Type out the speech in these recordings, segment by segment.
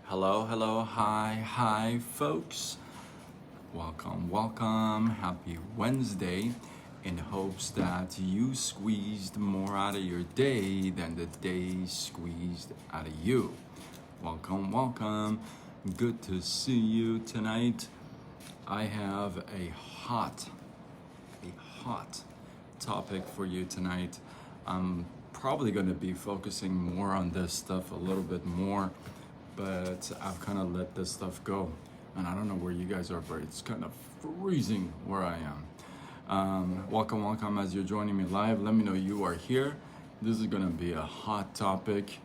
Hi, folks. Welcome. Happy Wednesday. In hopes that you squeezed more out of your day than the day squeezed out of you. Welcome. Good to see you tonight. I have a hot topic for you tonight. I'm probably going to be focusing more on this stuff a little bit more, but I've kind of let this stuff go. And I don't know where you guys are, but it's kind of freezing where I am. Welcome as you're joining me live. Let me know you are here. This is going to be a hot topic.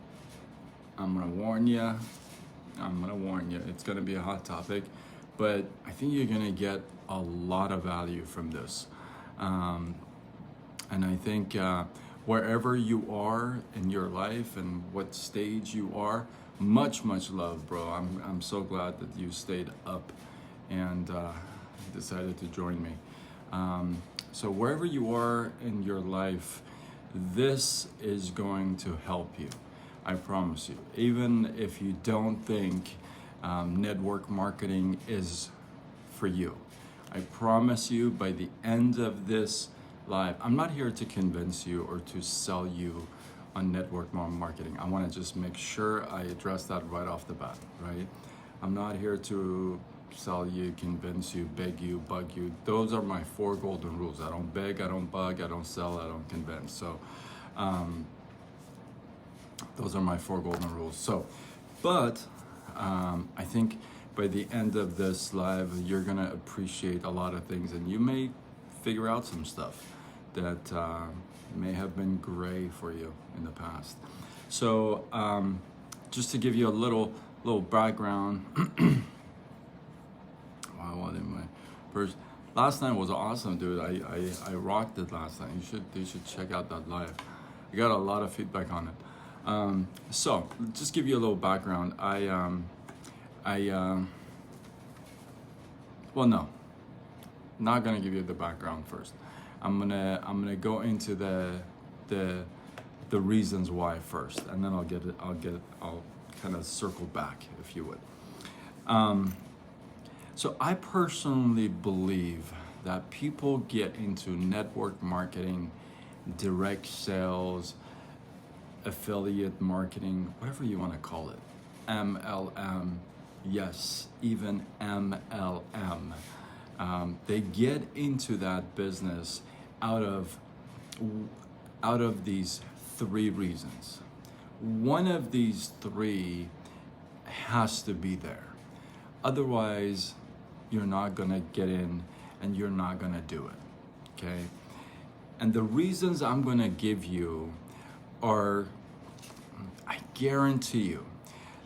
I'm going to warn you. It's going to be a hot topic, but I think you're going to get a lot of value from this. And I think wherever you are in your life and what stage you are, much love, bro. I'm so glad that you stayed up and decided to join me. So wherever you are in your life, this is going to help you. I promise you. Even if you don't think network marketing is for you, I promise you by the end of this live, I'm not here to convince you or to sell you on network marketing. I want to just make sure I address that right off the bat, right? I'm not here to sell you, convince you, beg you, bug you. Those are my 4 golden rules. I don't beg, I don't bug, I don't sell, I don't convince. So those are my 4 golden rules. So, but I think by the end of this live, you're gonna appreciate a lot of things, and you may figure out some stuff that may have been gray for you in the past. So just to give you a little background. Wow, last night was awesome, dude. I rocked it last night. You should check out that live. I got a lot of feedback on it. So just give you a little background. Well, no, not gonna give you the background first. I'm gonna go into the reasons why first, and then I'll kind of circle back, if you would. So I personally believe that people get into network marketing, direct sales, affiliate marketing, whatever you want to call it, MLM, yes, even MLM. They get into that business out of these 3 reasons. One of these 3 has to be there. Otherwise, you're not gonna get in and you're not gonna do it, okay? And the reasons I'm gonna give you are, I guarantee you,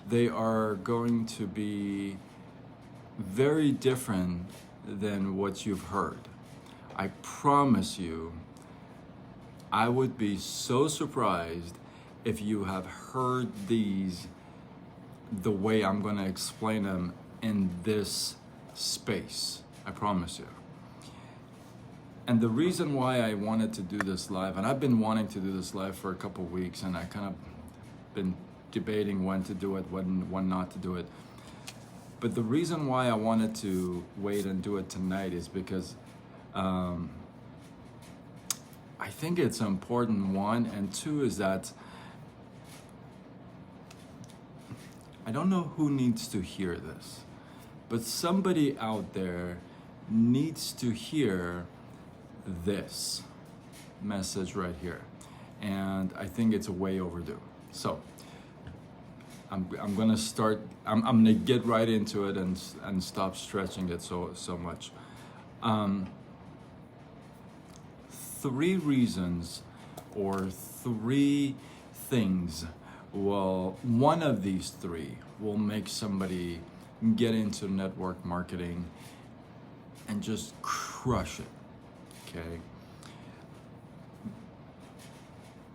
they are going to be very different than what you've heard. I promise you, I would be so surprised if you have heard these the way I'm going to explain them in this space. I promise you. And the reason why I wanted to do this live, and I've been wanting to do this live for a couple of weeks, and I kind of been debating when to do it, when not to do it. But the reason why I wanted to wait and do it tonight is because I think it's important, 1, and 2 is that I don't know who needs to hear this, but somebody out there needs to hear this message right here. And I think it's way overdue. So I'm gonna start. I'm gonna get right into it and stop stretching it so much. 3 reasons or 3 things. Well, one of these 3 will make somebody get into network marketing and just crush it. Okay.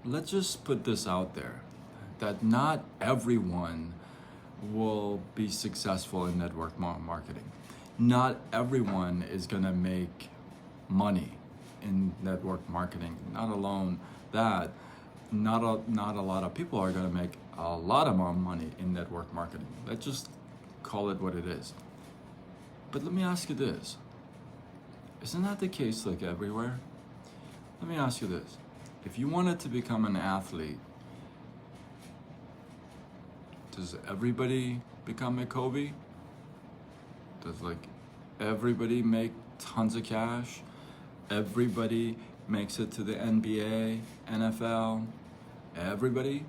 Let's just put this out there, that not everyone will be successful in network marketing. Not everyone is gonna make money in network marketing. Not alone that, not a lot of people are gonna make a lot of money in network marketing. Let's just call it what it is. But let me ask you this. Isn't that the case like everywhere? Let me ask you this. If you wanted to become an athlete, does everybody become a Kobe? Does like everybody make tons of cash? Everybody makes it to the NBA, NFL? Everybody?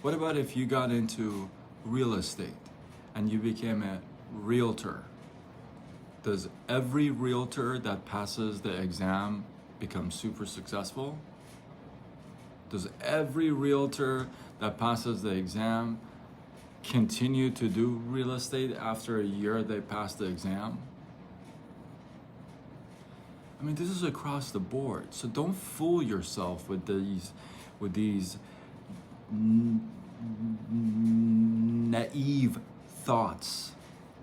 What about if you got into real estate and you became a realtor? Does every realtor that passes the exam become super successful? Does every realtor that passes the exam continue to do real estate after a year they pass the exam? I mean, this is across the board. So don't fool yourself with these naive thoughts,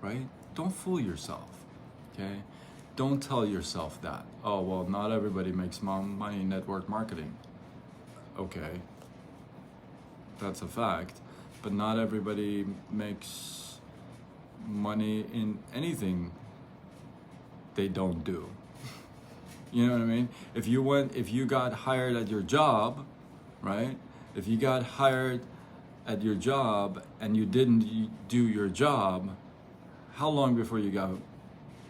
right? Don't fool yourself, okay? Don't tell yourself that, oh, well, not everybody makes money in network marketing. Okay, that's a fact, but not everybody makes money in anything they don't do. You know what I mean? If you got hired at your job, right? If you got hired at your job and you didn't do your job, how long before you got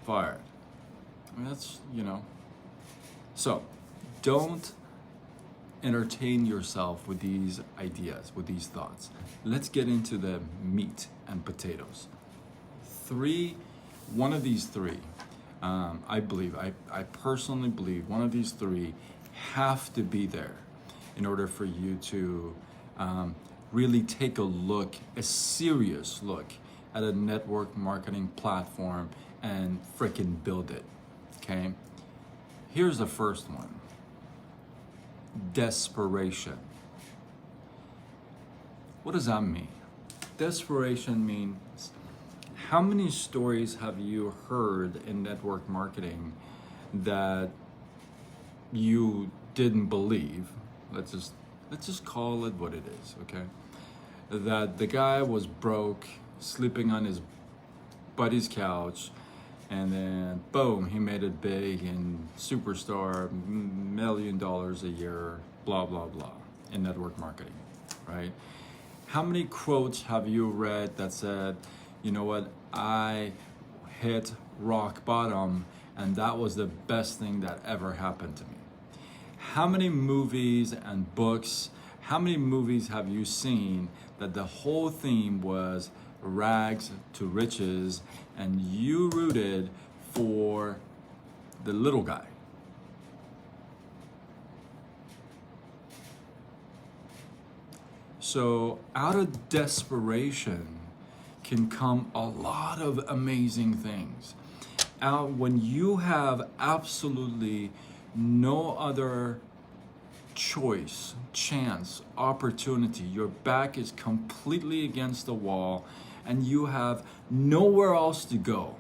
fired? I mean, that's, So, don't entertain yourself with these ideas, with these thoughts. Let's get into the meat and potatoes. One of these three, I personally believe one of these three have to be there in order for you to really take a serious look at a network marketing platform and freaking build it, okay? Here's the first one. Desperation. What does that mean? Desperation means, how many stories have you heard in network marketing that you didn't believe? Let's just call it what it is, okay? That the guy was broke, sleeping on his buddy's couch, and then boom, he made it big and superstar, $1 million a year, blah, blah, blah, in network marketing, right? How many quotes have you read that said, you know what, I hit rock bottom and that was the best thing that ever happened to me? How many movies and books, how many movies have you seen that the whole theme was rags to riches and you rooted for the little guy? So out of desperation can come a lot of amazing things. When you have absolutely no other choice, chance, opportunity, your back is completely against the wall and you have nowhere else to go,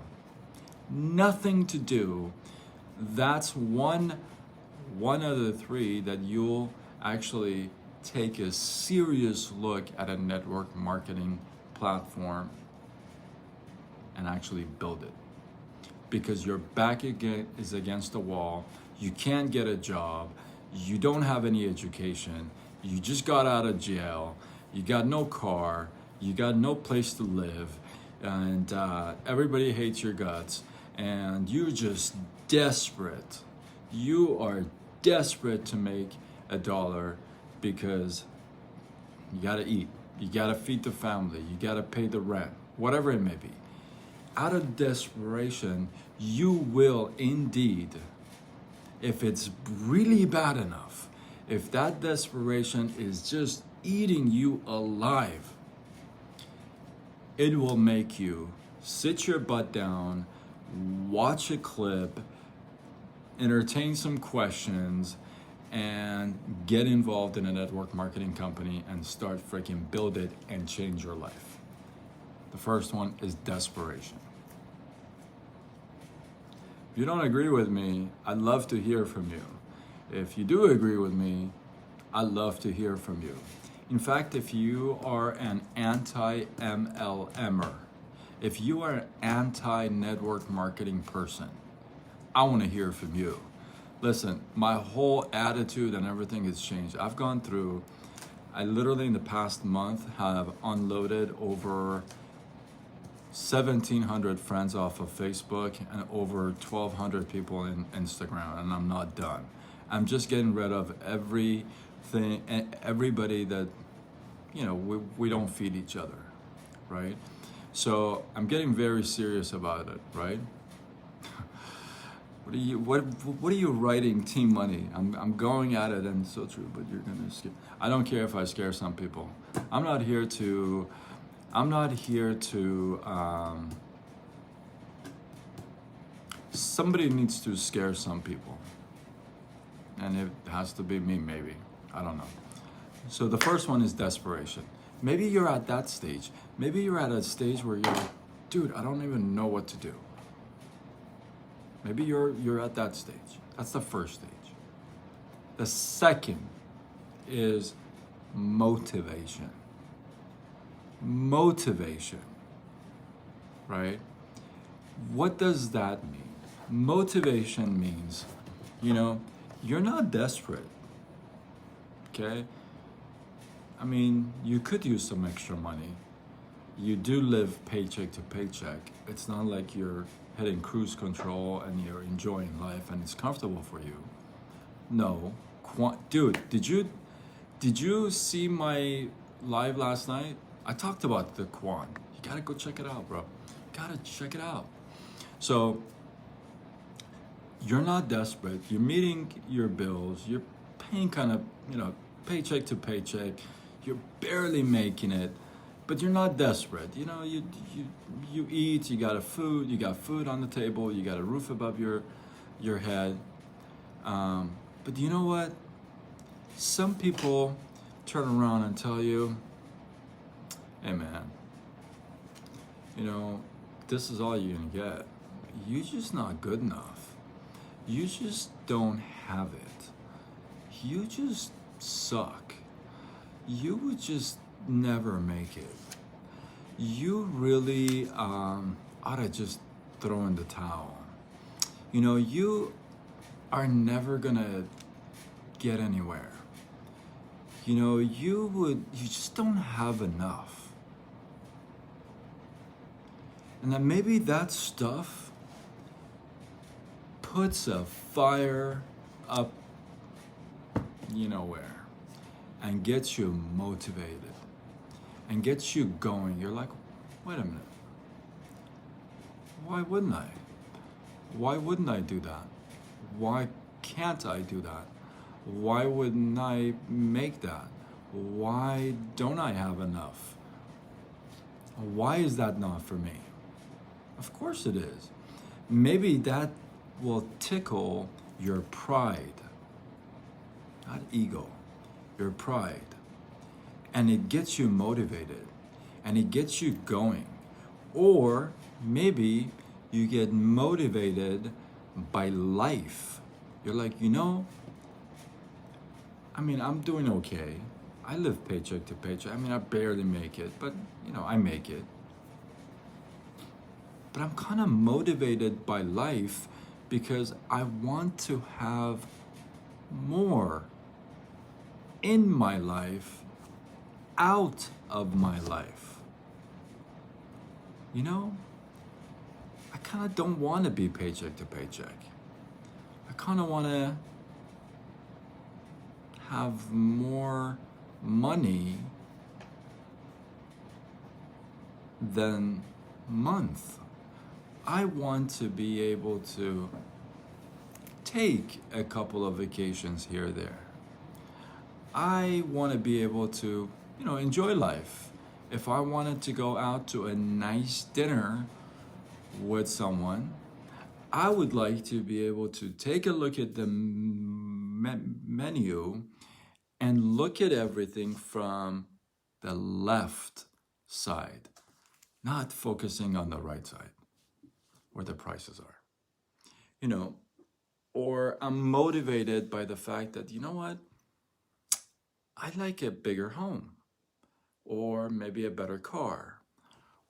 nothing to do, that's one of the three that you'll actually take a serious look at a network marketing platform and actually build it. Because your back is against the wall, you can't get a job, you don't have any education, you just got out of jail, you got no car, you got no place to live, and everybody hates your guts, and you're just desperate. You are desperate to make $1 because you gotta eat, you gotta feed the family, you gotta pay the rent, whatever it may be. Out of desperation, you will indeed, if it's really bad enough, if that desperation is just eating you alive, it will make you sit your butt down, watch a clip, entertain some questions, and get involved in a network marketing company and start freaking build it and change your life. The first one is desperation. If you don't agree with me, I'd love to hear from you. If you do agree with me, I love to hear from you. In fact, if you are an anti-MLMer, if you are an anti-network marketing person, I want to hear from you. Listen, my whole attitude and everything has changed. I literally in the past month have unloaded over 1,700 friends off of Facebook and over 1,200 people in Instagram, and I'm not done. I'm just getting rid of everybody that, we don't feed each other, right? So I'm getting very serious about it, right? What are you writing, Team Money? I'm going at it, and it's so true, but you're gonna skip. I don't care if I scare some people. I'm not here to somebody needs to scare some people. And it has to be me, maybe. I don't know. So the first one is desperation. Maybe you're at that stage. Maybe you're at a stage where you're like, dude, I don't even know what to do. Maybe you're at that stage. That's the first stage. The second is motivation. Motivation, right? What does that mean? Motivation means, you're not desperate, okay? I mean, you could use some extra money. You do live paycheck to paycheck. It's not like you're hitting cruise control and you're enjoying life and it's comfortable for you. No, dude, did you see my live last night? I talked about the Quan. You gotta go check it out, bro. Gotta check it out. So you're not desperate. You're meeting your bills. You're paying kind of, paycheck to paycheck. You're barely making it, but you're not desperate. You eat. You got food on the table. You got a roof above your head. But you know what? Some people turn around and tell you, hey man, this is all you're gonna get. You're just not good enough. You just don't have it. You just suck. You would just never make it. You really ought to just throw in the towel. You are never gonna get anywhere. You just don't have enough. And then maybe that stuff puts a fire up where and gets you motivated and gets you going. You're like, wait a minute. Why wouldn't I? Why wouldn't I do that? Why can't I do that? Why wouldn't I make that? Why don't I have enough? Why is that not for me? Of course it is. Maybe that will tickle your pride, not ego, your pride. And it gets you motivated and it gets you going. Or maybe you get motivated by life. You're like, I'm doing okay. I live paycheck to paycheck. I barely make it, but I make it. But I'm kind of motivated by life because I want to have more in my life, out of my life. I kind of don't want to be paycheck to paycheck. I kind of want to have more money than month. I want to be able to take a couple of vacations here or there. I want to be able to, enjoy life. If I wanted to go out to a nice dinner with someone, I would like to be able to take a look at the menu and look at everything from the left side, not focusing on the right side where the prices are. Or I'm motivated by the fact that, I'd like a bigger home, or maybe a better car,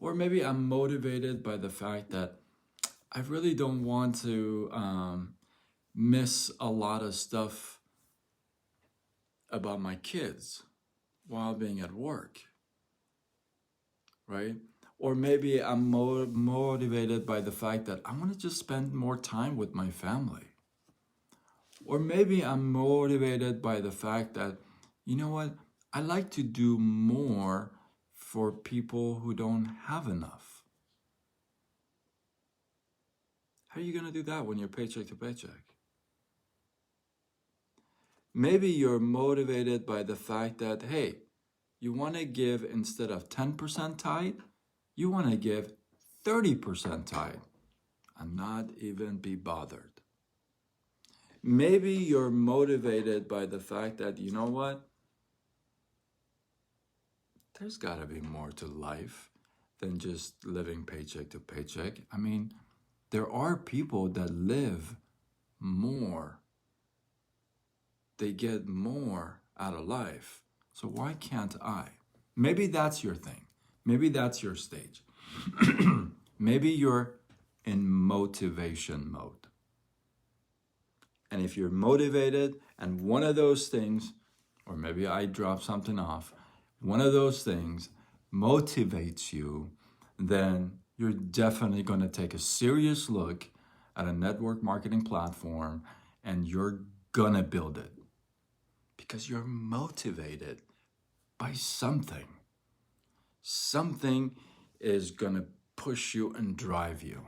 or maybe I'm motivated by the fact that I really don't want to miss a lot of stuff about my kids while being at work, right? Or maybe I'm motivated by the fact that I want to just spend more time with my family. Or maybe I'm motivated by the fact that, you know what, I like to do more for people who don't have enough. How are you going to do that when you're paycheck to paycheck? Maybe you're motivated by the fact that, hey, you want to give instead of 10% tithe, you want to give 30% tithe and not even be bothered. Maybe you're motivated by the fact that, you know what? There's got to be more to life than just living paycheck to paycheck. I mean, there are people that live more. They get more out of life. So why can't I? Maybe that's your thing. Maybe that's your stage. Maybe you're in motivation mode. And if you're motivated and one of those things, or maybe I drop something off, one of those things motivates you, then you're definitely going to take a serious look at a network marketing platform and you're going to build it because you're motivated by something. Something is going to push you and drive you.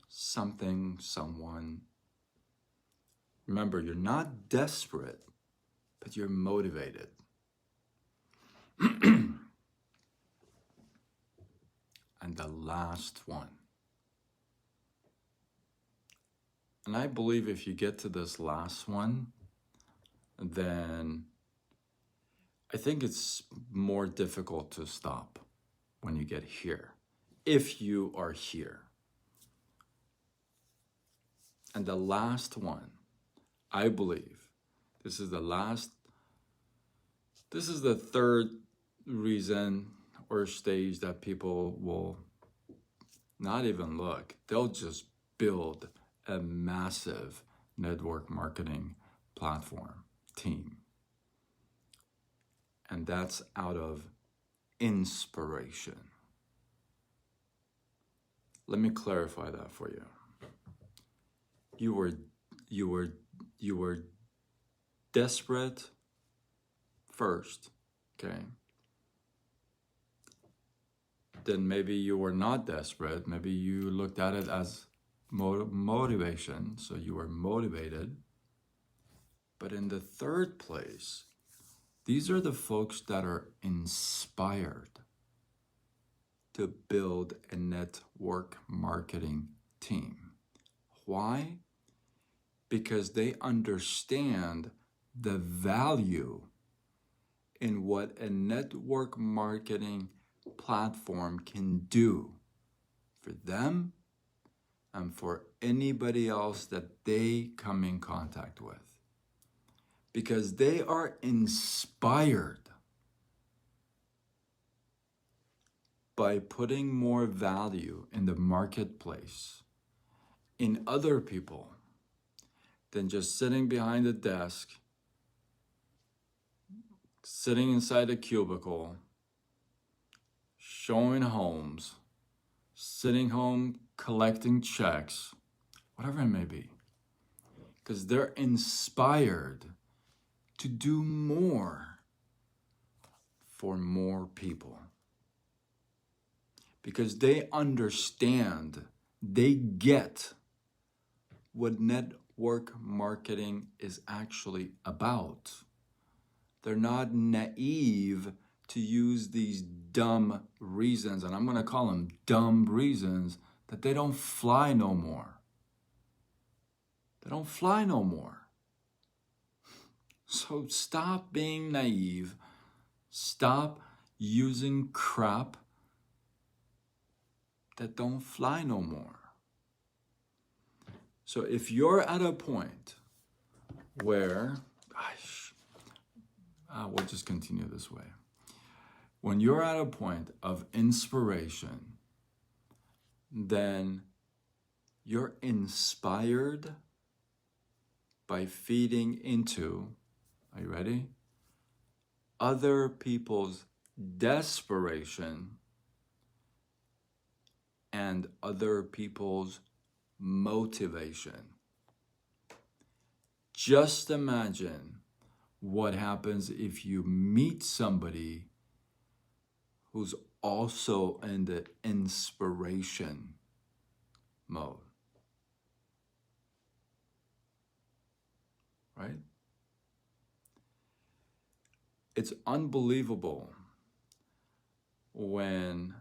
Something, someone. Remember, you're not desperate, but you're motivated. And the last one. And I believe if you get to this last one, then I think it's more difficult to stop when you get here, if you are here. And the last one, I believe, this is the third reason or stage that people will not even look. They'll just build a massive network marketing platform team. And that's out of inspiration. Let me clarify that for you. You were desperate first, okay? Then maybe you were not desperate. Maybe you looked at it as motivation, so you were motivated. But in the third place, these are the folks that are inspired to build a network marketing team. Why? Because they understand the value in what a network marketing platform can do for them and for anybody else that they come in contact with. Because they are inspired by putting more value in the marketplace, in other people, than just sitting behind a desk, sitting inside a cubicle, showing homes, sitting home collecting checks, whatever it may be. Because they're inspired to do more for more people. Because they understand, they get what network marketing is actually about. They're not naive to use these dumb reasons, and I'm going to call them dumb reasons, that they don't fly no more. They don't fly no more. So stop being naive. Stop using crap that don't fly no more. So if you're at a point where, we'll just continue this way. When you're at a point of inspiration, then you're inspired by feeding into, are you ready? Other people's desperation and other people's motivation. Just imagine what happens if you meet somebody who's also in the inspiration mode. Right? It's unbelievable when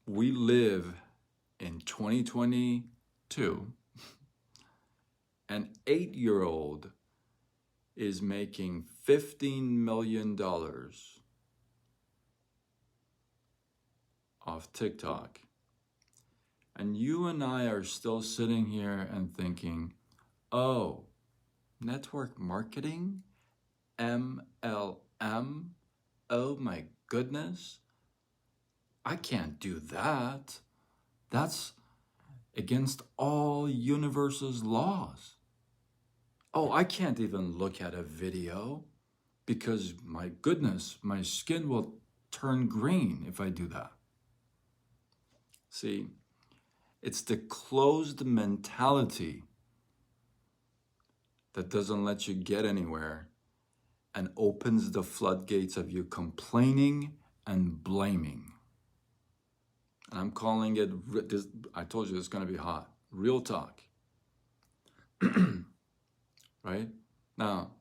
we live in 2022, an 8-year-old is making $15 million off TikTok. And you and I are still sitting here and thinking, oh, network marketing? MLM? Oh my goodness. I can't do that. That's against all universe's laws. Oh, I can't even look at a video because my goodness, my skin will turn green if I do that. See, it's the closed mentality that doesn't let you get anywhere and opens the floodgates of you complaining and blaming. And I'm calling it, I told you it's going to be hot, real talk. Right? Now,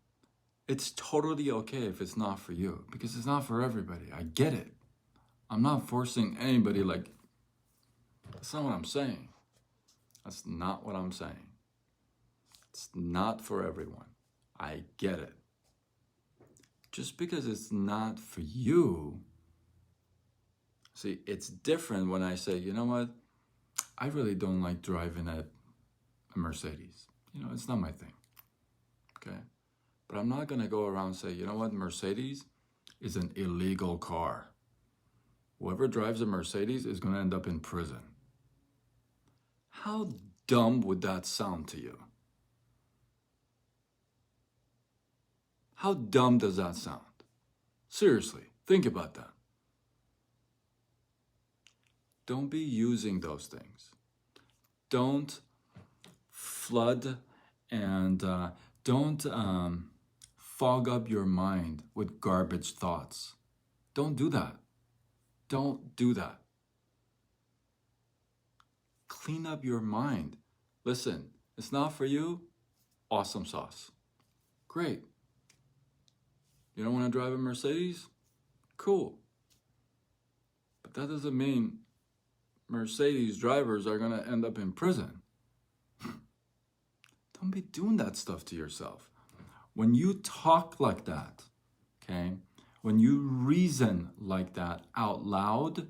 it's totally okay if it's not for you, because it's not for everybody. I get it. I'm not forcing anybody, like, that's not what I'm saying. That's not what I'm saying. It's not for everyone. I get it. Just because it's not for you, see, it's different when I say, you know what, I really don't like driving a Mercedes. You know, it's not my thing, okay? But I'm not gonna go around and say, you know what, Mercedes is an illegal car. Whoever drives a Mercedes is gonna end up in prison. How dumb would that sound to you? How dumb does that sound? Seriously, think about that. Don't be using those things. Don't flood and don't fog up your mind with garbage thoughts. Don't do that. Don't do that. Clean up your mind. Listen, it's not for you. Awesome sauce. Great. You don't want to drive a Mercedes? Cool. But that doesn't mean Mercedes drivers are going to end up in prison. Don't be doing that stuff to yourself. When you talk like that, okay, when you reason like that out loud,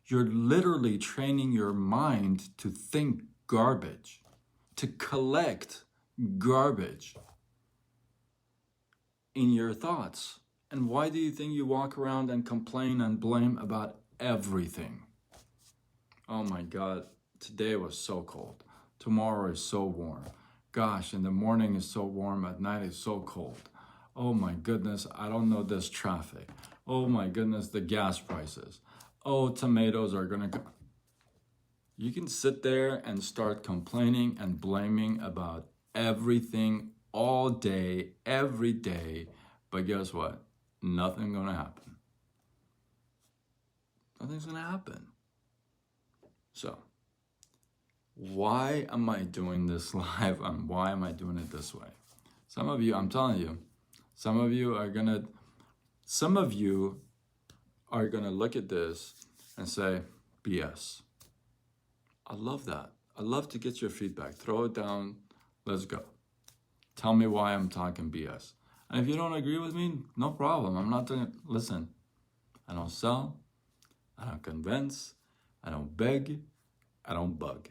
you're literally training your mind to think garbage, to collect garbage in your thoughts. And why do you think you walk around and complain and blame about everything? Oh my God, today was so cold. Tomorrow is so warm. Gosh, in the morning is so warm, at night it's so cold. Oh my goodness, I don't know this traffic. Oh my goodness, the gas prices. Oh, tomatoes are gonna go. You can sit there and start complaining and blaming about everything all day, every day, but guess what? Nothing's gonna happen. Nothing's gonna happen. So, why am I doing this live and why am I doing it this way? Some of you, I'm telling you, some of you are gonna look at this and say, BS. I love that. I love to get your feedback. Throw it down. Let's go. Tell me why I'm talking BS. And if you don't agree with me, no problem. I'm not doing it. Listen, I don't sell. I don't convince. I don't beg. I don't bug.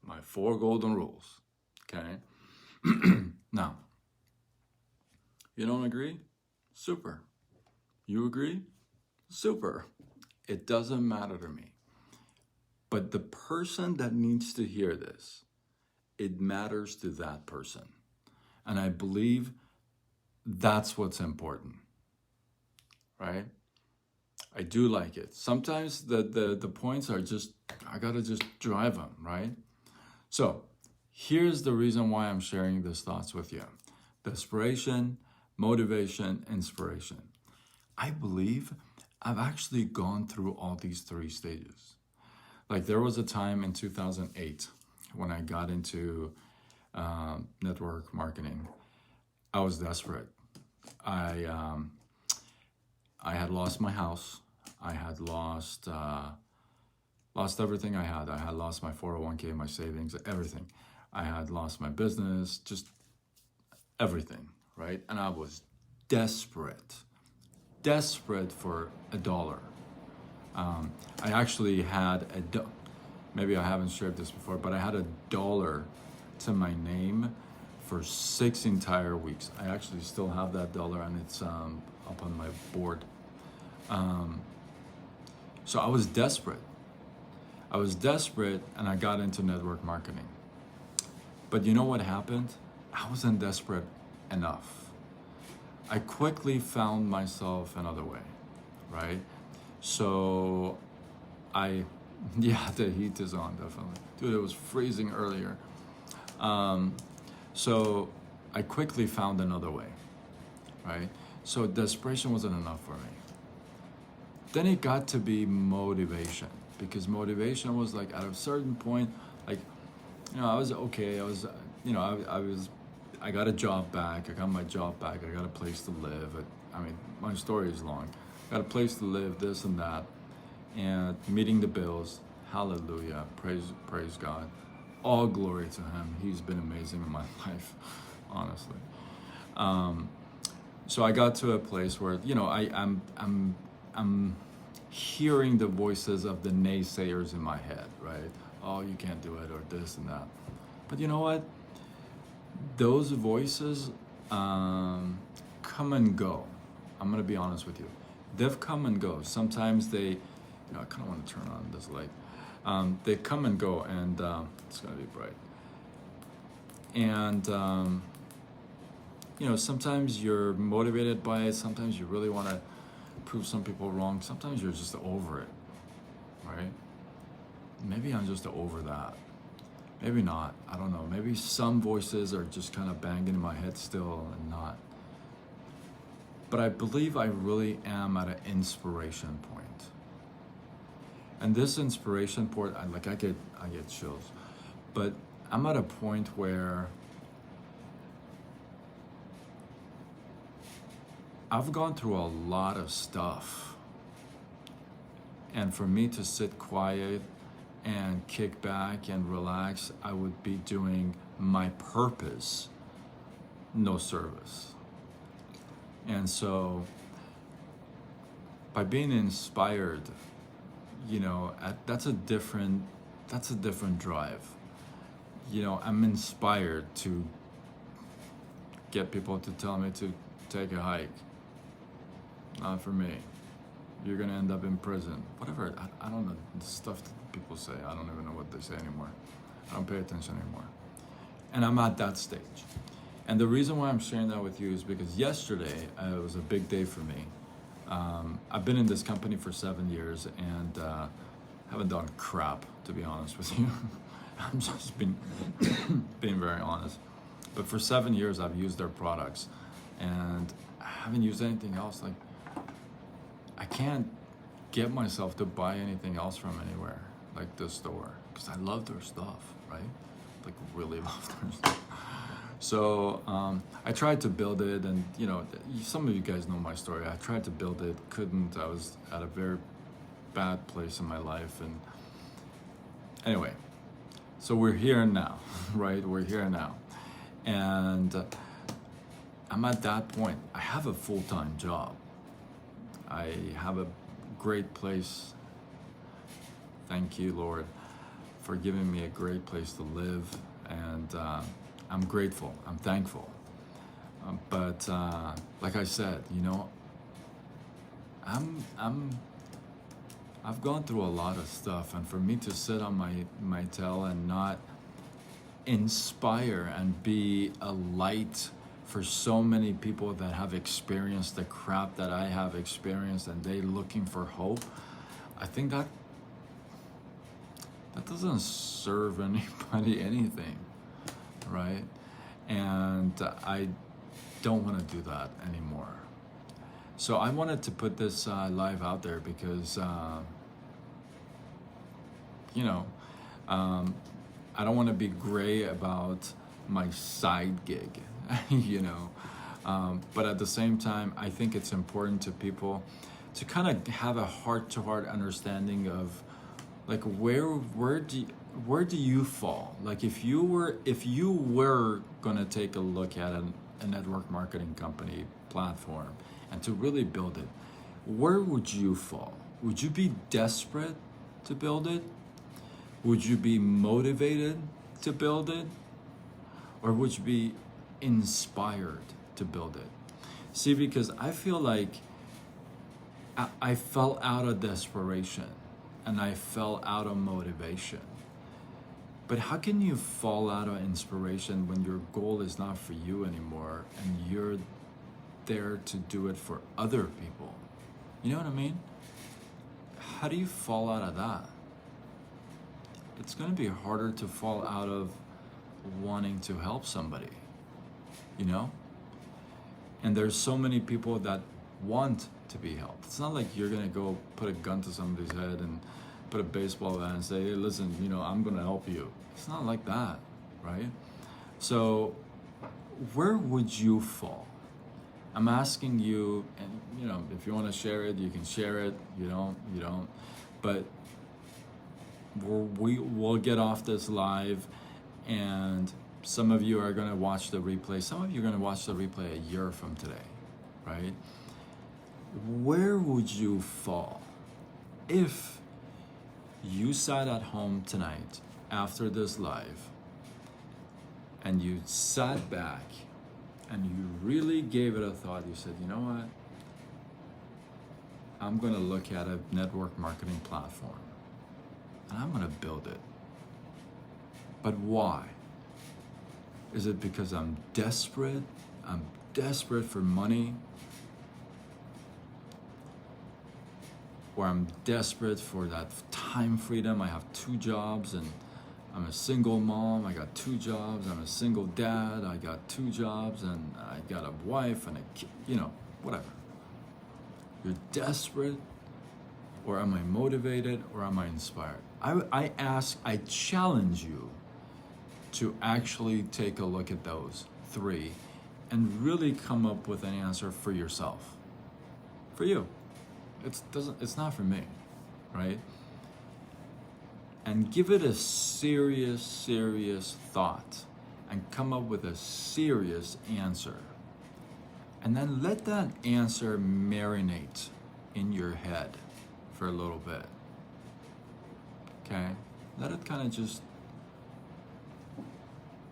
My 4 golden rules. Okay? Now, You don't agree? Super. You agree? Super. It doesn't matter to me. But the person that needs to hear this, it matters to that person. And I believe that's what's important, right? I do like it. Sometimes the points are just, I gotta just drive them, right? So here's the reason why I'm sharing these thoughts with you. Desperation, motivation, inspiration. I believe I've actually gone through all these three stages. Like there was a time in 2008 when I got into network marketing. I was desperate. I had lost my house. I had lost everything I had. I had lost my 401k, my savings, everything. I had lost my business, just everything, right? And I was desperate for $1. I actually had maybe I haven't shared this before, but I had $1 to my name for 6 entire weeks. I actually still have that dollar, and it's up on my board. So I was desperate. And I got into network marketing. But you know what happened? I wasn't desperate enough. I quickly found myself another way, right? So yeah, the heat is on, definitely. Dude, it was freezing earlier. So I quickly found another way, right? So desperation wasn't enough for me. Then it got to be motivation, because motivation was like at a certain point, like, I was okay. I got a job back. I got my job back. I got a place to live. My story is long. Got a place to live, this and that, and meeting the bills. Hallelujah. Praise God. All glory to Him. He's been amazing in my life, honestly. So I got to a place where, I'm hearing the voices of the naysayers in my head, right? Oh, you can't do it, or this and that. But you know what? Those voices come and go. I'm gonna be honest with you. They've come and go. Sometimes they, I kind of want to turn on this light. They come and go, and it's gonna be bright. And sometimes you're motivated by it. Sometimes you really want to prove some people wrong. Sometimes you're just over it, right? Maybe I'm just over that. Maybe not. I don't know. Maybe some voices are just kind of banging in my head still and not. But I believe I really am at an inspiration point. And this inspiration point, I get chills. But I'm at a point where I've gone through a lot of stuff. And for me to sit quiet and kick back and relax, I would be doing my purpose no service. And so by being inspired, that's a different drive. I'm inspired to get people to tell me to take a hike. Not for me. You're gonna end up in prison. Whatever. I don't know the stuff that people say. I don't even know what they say anymore. I don't pay attention anymore. And I'm at that stage. And the reason why I'm sharing that with you is because yesterday was a big day for me. I've been in this company for 7 years and haven't done crap, to be honest with you. I'm just being very honest. But for 7 years, I've used their products, and I haven't used anything else. Like, I can't get myself to buy anything else from anywhere, like the store, because I love their stuff, right? Like, really love their stuff. So I tried to build it, and some of you guys know my story. I tried to build it, couldn't. I was at a very bad place in my life, and anyway, so we're here now, right? We're here now, and I'm at that point. I have a full-time job. I have a great place. Thank you, Lord, for giving me a great place to live, and I'm grateful. I'm thankful. But like I said, you know, I've gone through a lot of stuff, and for me to sit on my tail and not inspire and be a light for so many people that have experienced the crap that I have experienced, and they looking for hope, I think that doesn't serve anybody anything, right? And I don't want to do that anymore. So I wanted to put this live out there because, you know, I don't want to be gray about my side gig, you know. But at the same time, I think it's important to people to kind of have a heart-to-heart understanding of, like, where do you fall? Like, if you were gonna take a look at a network marketing company platform and to really build it, where would you fall? Would you be desperate to build it? Would you be motivated to build it? Or would you be inspired to build it? See, because I feel like I fell out of desperation and I fell out of motivation. But how can you fall out of inspiration when your goal is not for you anymore and you're there to do it for other people? You know what I mean? How do you fall out of that? It's going to be harder to fall out of wanting to help somebody, you know? And there's so many people that want to be helped. It's not like you're going to go put a gun to somebody's head and put a baseball bat and say, hey, listen, you know, I'm going to help you. It's not like that, right? So where would you fall? I'm asking you, and you know, if you want to share it, you can share it. You don't. But we'll get off this live, and some of you are going to watch the replay. Some of you are going to watch the replay a year from today, right? Where would you fall if you sat at home tonight after this live and you sat back and you really gave it a thought? You said, you know what? I'm going to look at a network marketing platform and I'm going to build it. But why? Is it because I'm desperate? I'm desperate for money? Or I'm desperate for that time freedom? I have 2 jobs and I'm a single mom. I got 2 jobs. I'm a single dad. I got 2 jobs and I got a wife and a kid, you know, whatever. You're desperate, or am I motivated, or am I inspired? I challenge you to actually take a look at those 3 and really come up with an answer for yourself. For you. It's not for me, right? And give it a serious thought and come up with a serious answer. And then let that answer marinate in your head for a little bit. Okay? Let it kind of just,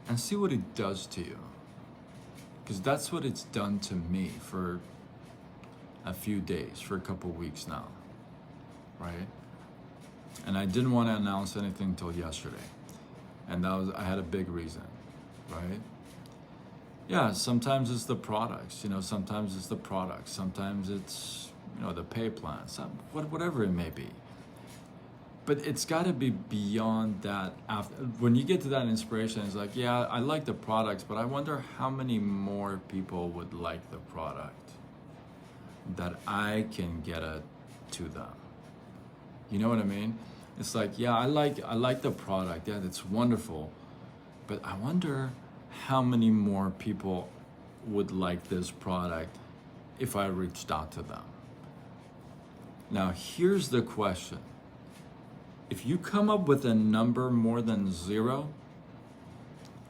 and see what it does to you. Because that's what it's done to me for a few days, for a couple weeks now, right? And I didn't want to announce anything until yesterday. And I had a big reason, right? Yeah, sometimes it's the products, you know, sometimes it's the products, sometimes it's, you know, the pay plan, whatever it may be. But it's got to be beyond that. When you get to that inspiration, it's like, yeah, I like the products, but I wonder how many more people would like the product that I can get to them. You know what I mean? It's like, yeah, I like the product. Yeah, it's wonderful. But I wonder how many more people would like this product if I reached out to them. Now, here's the question. If you come up with a number more than 0,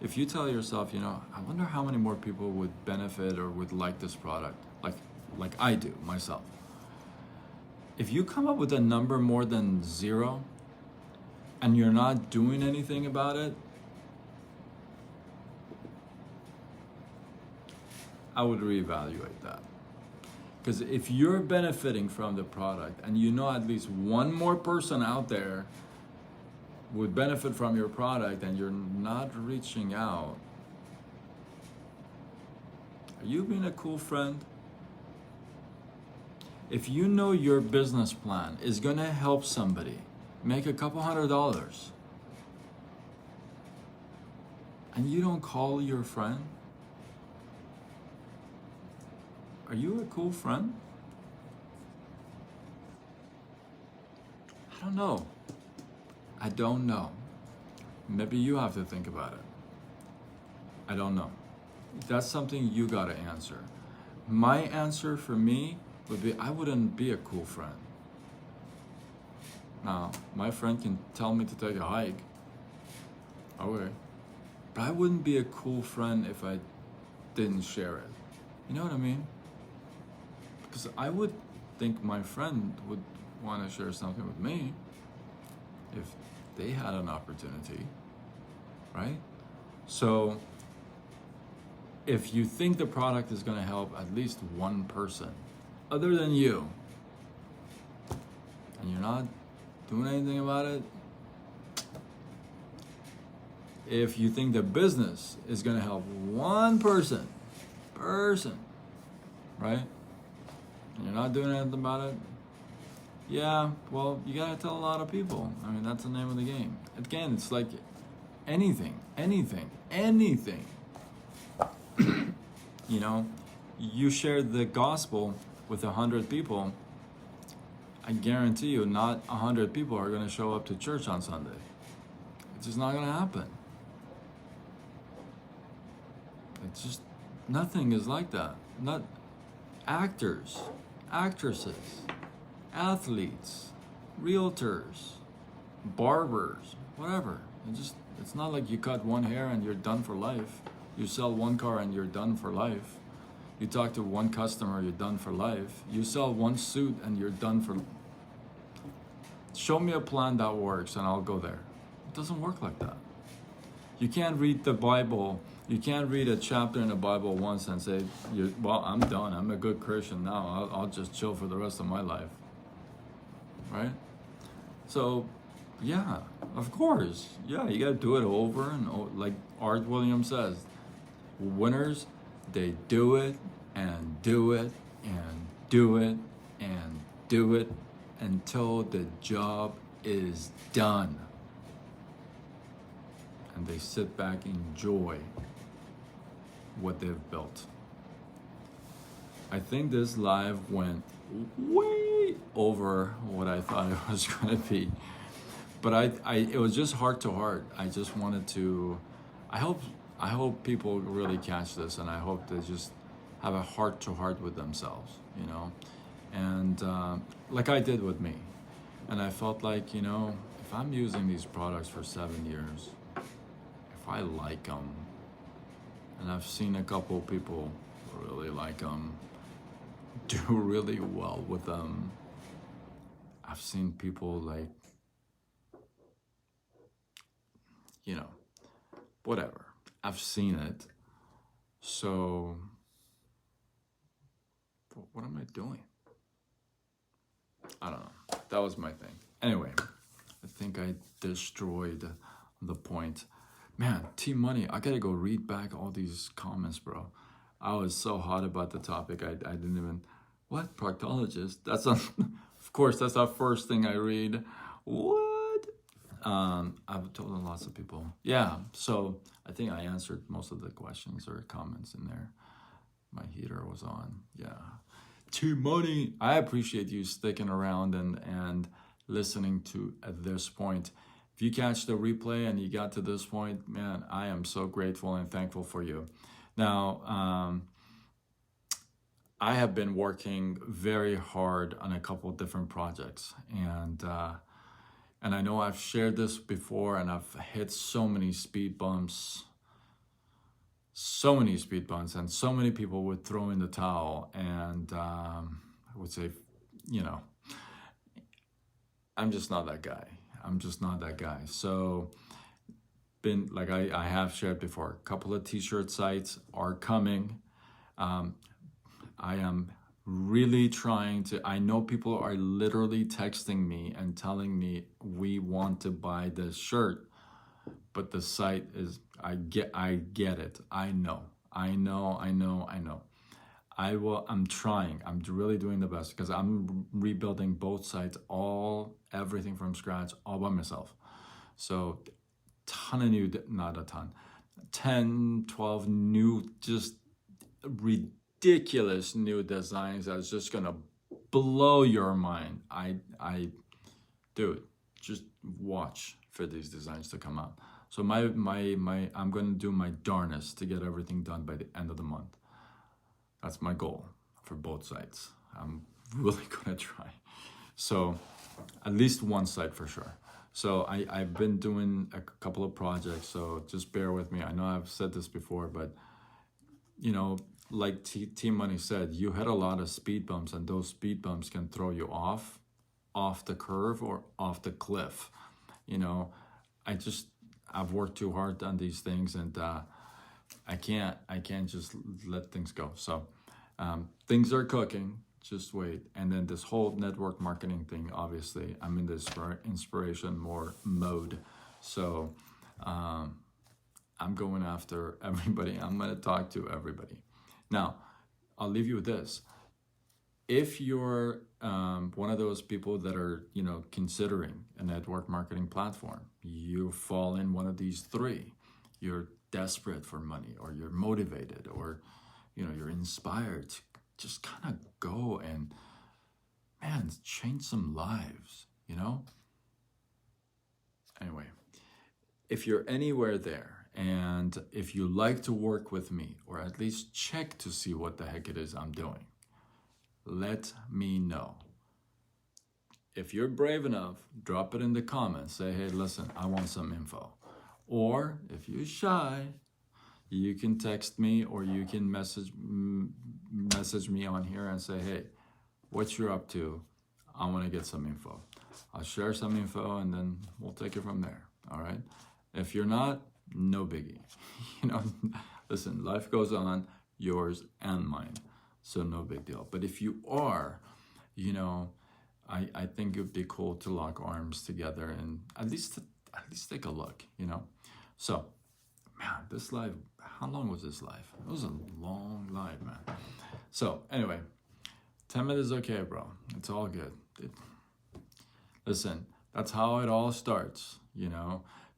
if you tell yourself, you know, I wonder how many more people would benefit or would like this product, like I do myself. If you come up with a number more than 0 and you're not doing anything about it, I would reevaluate that. Because if you're benefiting from the product and you know at least one more person out there would benefit from your product and you're not reaching out, are you being a cool friend? If you know your business plan is going to help somebody make a couple $100 and you don't call your friend, are you a cool friend? I don't know. I don't know. Maybe you have to think about it. I don't know. That's something you gotta answer. My answer for me would be I wouldn't be a cool friend. Now, my friend can tell me to take a hike. Okay. But I wouldn't be a cool friend if I didn't share it. You know what I mean? Because I would think my friend would want to share something with me if they had an opportunity, right? So if you think the product is going to help at least one person other than you, and you're not doing anything about it, if you think the business is going to help one person, right? And you're not doing anything about it, yeah, well, you gotta tell a lot of people. I mean, that's the name of the game. Again, it's like anything. You know, you share the gospel with 100 people, I guarantee you not 100 people are gonna show up to church on Sunday. It's just not gonna happen. It's just, nothing is like that. Not actors, actresses, athletes, realtors, barbers, whatever. It's not like you cut one hair and you're done for life. You sell one car and you're done for life. You talk to one customer, you're done for life. You sell one suit and you're done for. Show me a plan that works and I'll go there. It doesn't work like that. You can't read the Bible. You can't read a chapter in the Bible once and say, well, I'm done. I'm a good Christian now. I'll just chill for the rest of my life. Right? So, yeah, of course. Yeah, you got to do it over and over. Like Art Williams says, winners, they do it and do it and do it and do it until the job is done. And they sit back and enjoy what they've built. I think this live went way over what I thought it was going to be, but it was just heart to heart. I just wanted to. I hope people really catch this, and I hope they just have a heart to heart with themselves, you know, and like I did with me, and I felt like, you know, if I'm using these products for 7 years, if I like them, and I've seen a couple people really like them, do really well with them. I've seen people like, you know, whatever. I've seen it. So, what am I doing? I don't know. That was my thing. Anyway, I think I destroyed the point. Man, T-Money, I gotta go read back all these comments, bro. I was so hot about the topic, I didn't even, what, proctologist? That's of course, that's the first thing I read. What? I've told lots of people. Yeah, so I think I answered most of the questions or comments in there. My heater was on, yeah. T-Money, I appreciate you sticking around and listening to at this point. If you catch the replay and you got to this point, man, I am so grateful and thankful for you. Now, I have been working very hard on a couple of different projects, and I know I've shared this before, and I've hit so many speed bumps, and so many people would throw in the towel, and I would say, you know, I'm just not that guy. So, been like I have shared before, a couple of t-shirt sites are coming. I am really trying to, I know people are literally texting me and telling me we want to buy this shirt, but the site is, I get it. I know. I'm trying. I'm really doing the best because I'm rebuilding both sites, everything from scratch, all by myself. So ton of new, not a ton, 10, 12 new, just ridiculous new designs that's just gonna blow your mind. Dude, just watch for these designs to come out. So I'm gonna do my darnest to get everything done by the end of the month. That's my goal for both sites. I'm really gonna try. So at least one site for sure. So I've been doing a couple of projects, so just bear with me. I know I've said this before, but you know, like Team Money said, you hit a lot of speed bumps, and those speed bumps can throw you off the curve or off the cliff. You know, I've worked too hard on these things, and I can't just let things go. So things are cooking. Just wait. And then this whole network marketing thing, obviously, I'm in this inspiration more mode. So I'm going after everybody. I'm going to talk to everybody. Now, I'll leave you with this. If you're one of those people that are, considering a network marketing platform, you fall in one of these three. You're desperate for money, or you're motivated, or, you're inspired to just kind of go and, man, change some lives, Anyway, if you're anywhere there, and if you like to work with me, or at least check to see what the heck it is I'm doing, let me know. If you're brave enough, drop it in the comments. Say, hey, listen, I want some info. Or if you're shy, you can text me, or you can message me on here and say, hey, what you're up to? I want to get some info. I'll share some info, and then we'll take it from there. All right. If you're not, no biggie. Listen, life goes on, yours and mine. So no big deal. But if you are, I think it would be cool to lock arms together and at least take a look, So, man, this live, how long was this live? It was a long live, man. So anyway, 10 minutes is okay, bro. It's all good. Listen, that's how it all starts,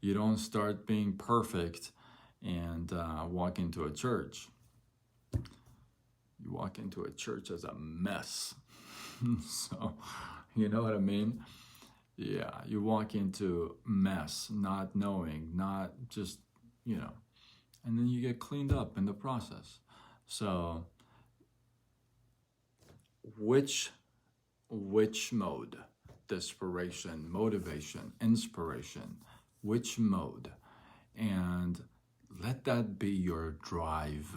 You don't start being perfect and walk into a church. You walk into a church as a mess. So, you know what I mean? Yeah, you walk into mess, not knowing, not just, and then you get cleaned up in the process. So, which mode? Desperation, motivation, inspiration, which mode? And let that be your drive.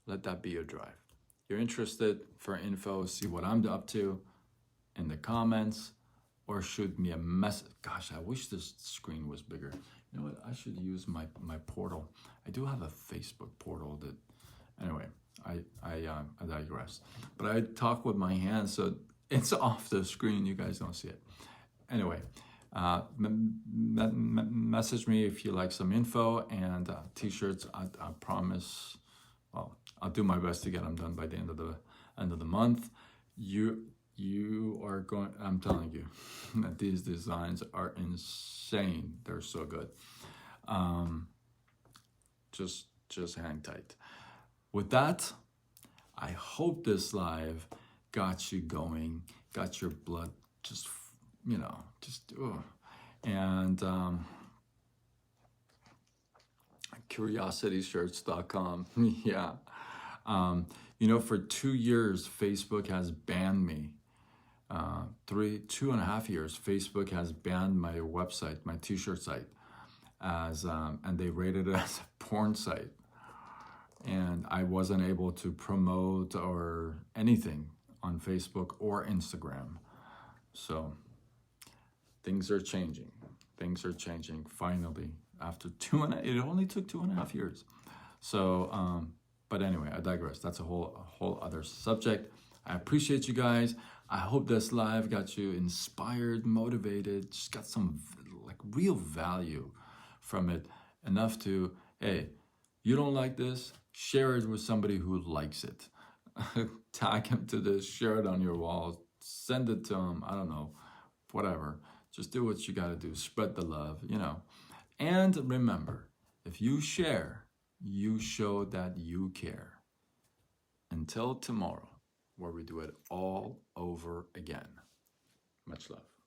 Let that be your drive. You're interested for info, see what I'm up to in the comments, or shoot me a message. Gosh, I wish this screen was bigger. You know what? I should use my portal. I do have a Facebook portal that, anyway, I digress. But I talk with my hands, so it's off the screen. You guys don't see it. Anyway, message me if you like some info, and t-shirts. I promise. Well, I'll do my best to get them done by the end of the month. You are going. I'm telling you that these designs are insane. They're so good. Just hang tight. With that, I hope this live got you going, got your blood and curiosityshirts.com. Yeah. For 2 years, Facebook has banned me. 2.5 years, Facebook has banned my website, my t-shirt site, and they rated it as a porn site. And I wasn't able to promote or anything on Facebook or Instagram. So things are changing. Things are changing finally. After it only took 2.5 years. So But anyway, I digress. That's a whole other subject. I appreciate you guys. I hope this live got you inspired, motivated, just got some like real value from it. Enough to, hey, you don't like this? Share it with somebody who likes it. Tag him to this, share it on your wall, send it to him. I don't know, whatever. Just do what you got to do. Spread the love, you know. And remember, if you share, you show that you care. Until tomorrow, where we do it all over again. Much love.